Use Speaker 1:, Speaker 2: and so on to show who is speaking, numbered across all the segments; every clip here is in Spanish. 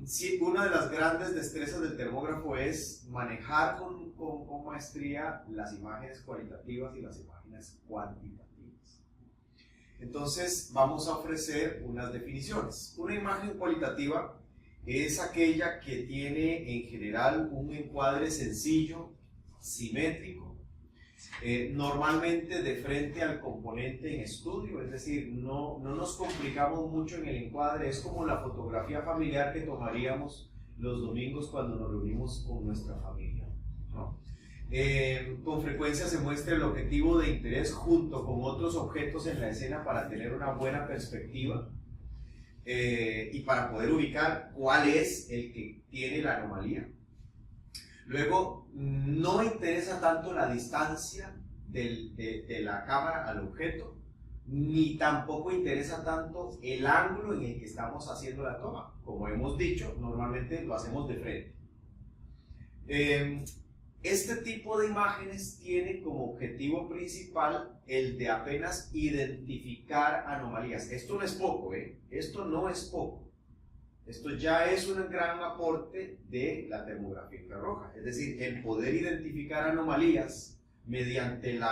Speaker 1: Sí, una de las grandes destrezas del termógrafo es manejar con maestría las imágenes cualitativas y las imágenes cuantitativas. Entonces vamos a ofrecer unas definiciones. Una imagen cualitativa es aquella que tiene en general un encuadre sencillo, simétrico, normalmente de frente al componente en estudio, es decir, no nos complicamos mucho en el encuadre, es como la fotografía familiar que tomaríamos los domingos cuando nos reunimos con nuestra familia, ¿no? Con frecuencia se muestra el objetivo de interés junto con otros objetos en la escena para tener una buena perspectiva y para poder ubicar cuál es el que tiene la anomalía. Luego, no interesa tanto la distancia de la cámara al objeto, ni tampoco interesa tanto el ángulo en el que estamos haciendo la toma. Como hemos dicho, normalmente lo hacemos de frente. Este tipo de imágenes tiene como objetivo principal el de apenas identificar anomalías. Esto no es poco, esto no es poco. Esto ya es un gran aporte de la termografía infrarroja, es decir, el poder identificar anomalías mediante el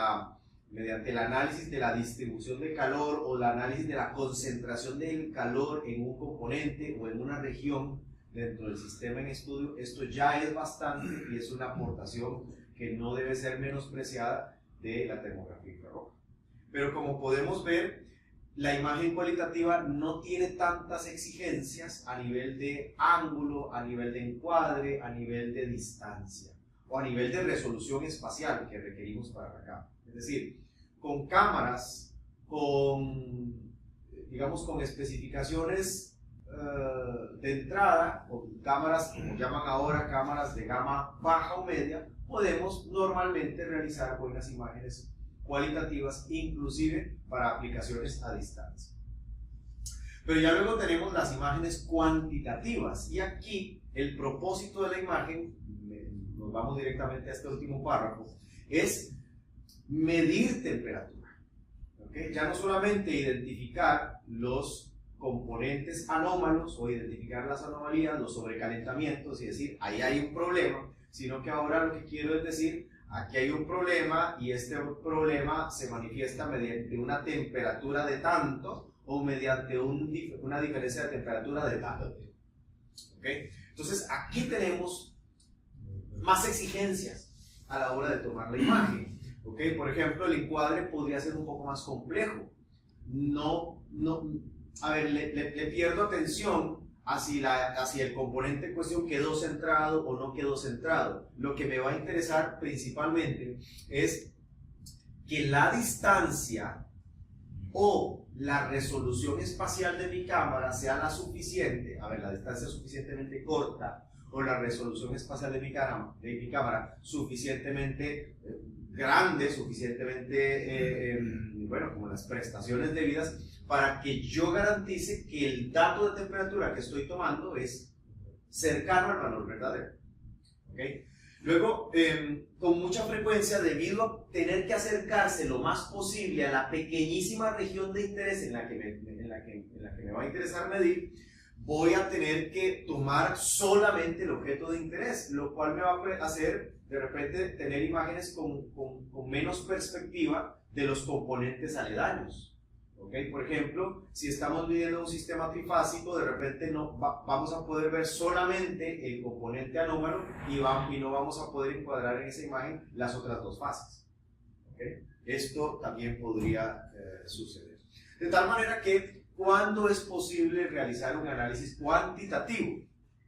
Speaker 1: análisis de la distribución de calor o el análisis de la concentración del calor en un componente o en una región dentro del sistema en estudio. Esto ya es bastante y es una aportación que no debe ser menospreciada de la termografía infrarroja. Pero como podemos ver, la imagen cualitativa no tiene tantas exigencias a nivel de ángulo, a nivel de encuadre, a nivel de distancia o a nivel de resolución espacial que requerimos para la cámara. Es decir, con cámaras, digamos, con especificaciones de entrada, con cámaras, como llaman ahora, cámaras de gama baja o media, podemos normalmente realizar buenas imágenes cualitativas, inclusive para aplicaciones a distancia. Pero ya luego tenemos las imágenes cuantitativas, y aquí el propósito de la imagen, nos vamos directamente a este último párrafo, es medir temperatura. ¿Okay? Ya no solamente identificar los componentes anómalos o identificar las anomalías, los sobrecalentamientos y decir ahí hay un problema, sino que ahora lo que quiero es decir aquí hay un problema y este problema se manifiesta mediante una temperatura de tanto o mediante una diferencia de temperatura de tanto. ¿Okay? Entonces aquí tenemos más exigencias a la hora de tomar la imagen. ¿Okay? Por ejemplo, el encuadre podría ser un poco más complejo. A ver, le pierdo atención hacia el componente en cuestión quedó centrado o no quedó centrado. Lo que me va a interesar principalmente es que la distancia o la resolución espacial de mi cámara sea la suficiente, a ver, la distancia suficientemente corta o la resolución espacial de mi cámara suficientemente grande, suficientemente, bueno, como las prestaciones debidas, para que yo garantice que el dato de temperatura que estoy tomando es cercano al valor verdadero. ¿Okay? Luego, con mucha frecuencia, debido a tener que acercarse lo más posible a la pequeñísima región de interés en la que me va a interesar medir, voy a tener que tomar solamente el objeto de interés, lo cual me va a hacer de repente tener imágenes con menos perspectiva de los componentes aledaños. ¿Okay? Por ejemplo, si estamos midiendo un sistema trifásico, de repente vamos a poder ver solamente el componente anómalo y no vamos a poder encuadrar en esa imagen las otras dos fases. ¿Okay? Esto también podría suceder. De tal manera que, ¿cuándo es posible realizar un análisis cuantitativo?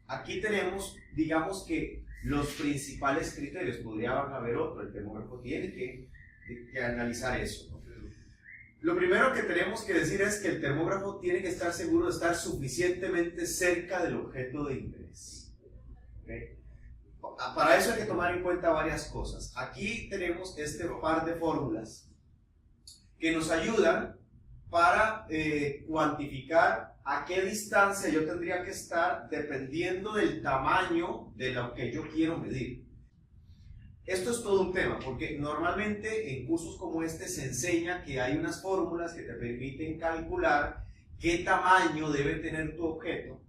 Speaker 1: Aquí tenemos, digamos que los principales criterios, podrían haber otro, el termógrafo tiene que analizar eso, ¿no? Lo primero que tenemos que decir es que el termógrafo tiene que estar seguro de estar suficientemente cerca del objeto de interés. ¿Okay? Para eso hay que tomar en cuenta varias cosas. Aquí tenemos este par de fórmulas que nos ayudan para cuantificar a qué distancia yo tendría que estar dependiendo del tamaño de lo que yo quiero medir. Esto es todo un tema, porque normalmente en cursos como este se enseña que hay unas fórmulas que te permiten calcular qué tamaño debe tener tu objeto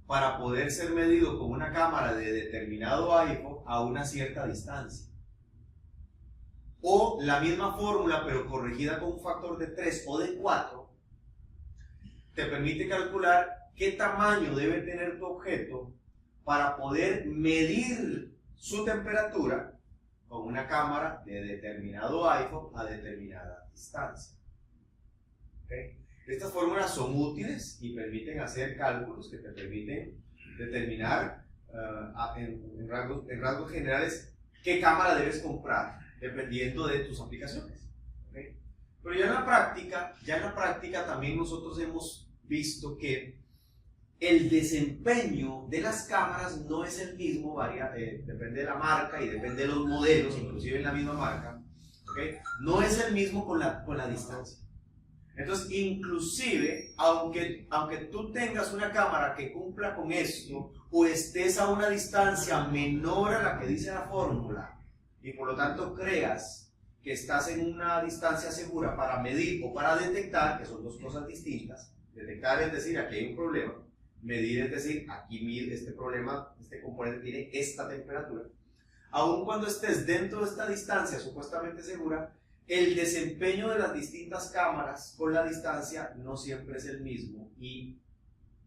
Speaker 1: para poder ser medido con una cámara de determinado iPhone a una cierta distancia. O la misma fórmula, pero corregida con un factor de 3 o de 4, te permite calcular qué tamaño debe tener tu objeto para poder medir su temperatura con una cámara de determinado iPhone a determinada distancia. ¿Okay? Estas fórmulas son útiles y permiten hacer cálculos que te permiten determinar en rasgos generales qué cámara debes comprar dependiendo de tus aplicaciones. ¿Okay? Pero ya en la práctica también nosotros hemos visto que el desempeño de las cámaras no es el mismo, depende de la marca y depende de los modelos, inclusive en la misma marca, ¿okay? No es el mismo con la distancia. Entonces, inclusive, aunque tú tengas una cámara que cumpla con esto, o estés a una distancia menor a la que dice la fórmula, y por lo tanto creas que estás en una distancia segura para medir o para detectar, que son dos cosas distintas. Detectar es decir, aquí hay un problema. Medir es decir, aquí mide este problema, este componente tiene esta temperatura. Aun cuando estés dentro de esta distancia supuestamente segura, el desempeño de las distintas cámaras con la distancia no siempre es el mismo y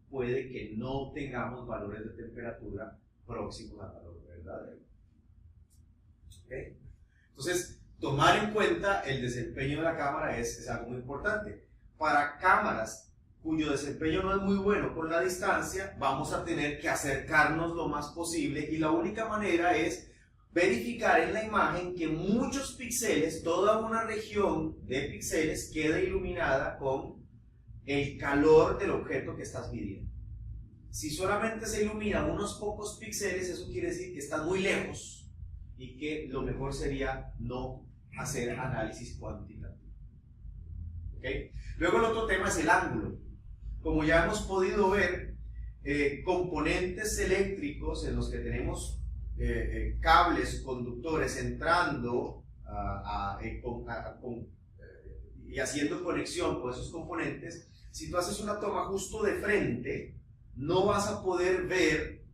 Speaker 1: puede que no tengamos valores de temperatura próximos al valor verdadero. ¿Okay? Entonces, tomar en cuenta el desempeño de la cámara es algo muy importante. Para cámaras cuyo desempeño no es muy bueno con la distancia, vamos a tener que acercarnos lo más posible y la única manera es verificar en la imagen que muchos píxeles, toda una región de píxeles queda iluminada con el calor del objeto que estás midiendo. Si solamente se iluminan unos pocos píxeles, eso quiere decir que están muy lejos y que lo mejor sería no hacer análisis cuantitativo. ¿Okay? Luego el otro tema es el ángulo. Como ya hemos podido ver, componentes eléctricos en los que tenemos cables, conductores entrando y haciendo conexión con esos componentes, si tú haces una toma justo de frente, no vas a poder ver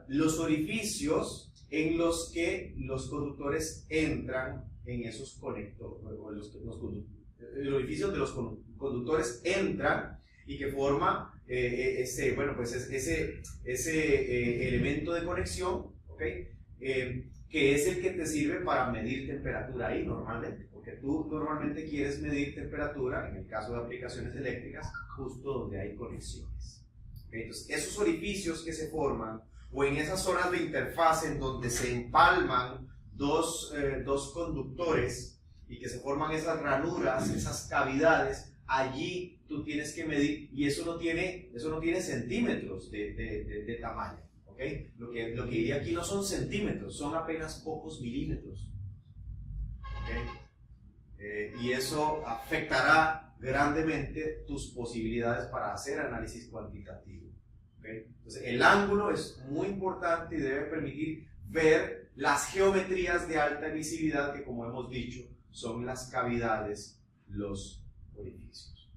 Speaker 1: los orificios en los que los conductores entran en esos conectores, el orificio donde los conductores entran y que forma ese elemento de conexión, ¿okay? Que es el que te sirve para medir temperatura ahí normalmente, porque tú normalmente quieres medir temperatura, en el caso de aplicaciones eléctricas, justo donde hay conexiones. ¿Okay? Entonces, esos orificios que se forman, o en esas zonas de interfaz en donde se empalman dos conductores y que se forman esas ranuras, esas cavidades, allí tú tienes que medir, y eso no tiene centímetros de tamaño. ¿Okay? Lo que iría aquí no son centímetros, son apenas pocos milímetros. ¿Okay? Y eso afectará grandemente tus posibilidades para hacer análisis cuantitativo. ¿Okay? Entonces, el ángulo es muy importante y debe permitir ver las geometrías de alta visibilidad que, como hemos dicho, son las cavidades, los orificios.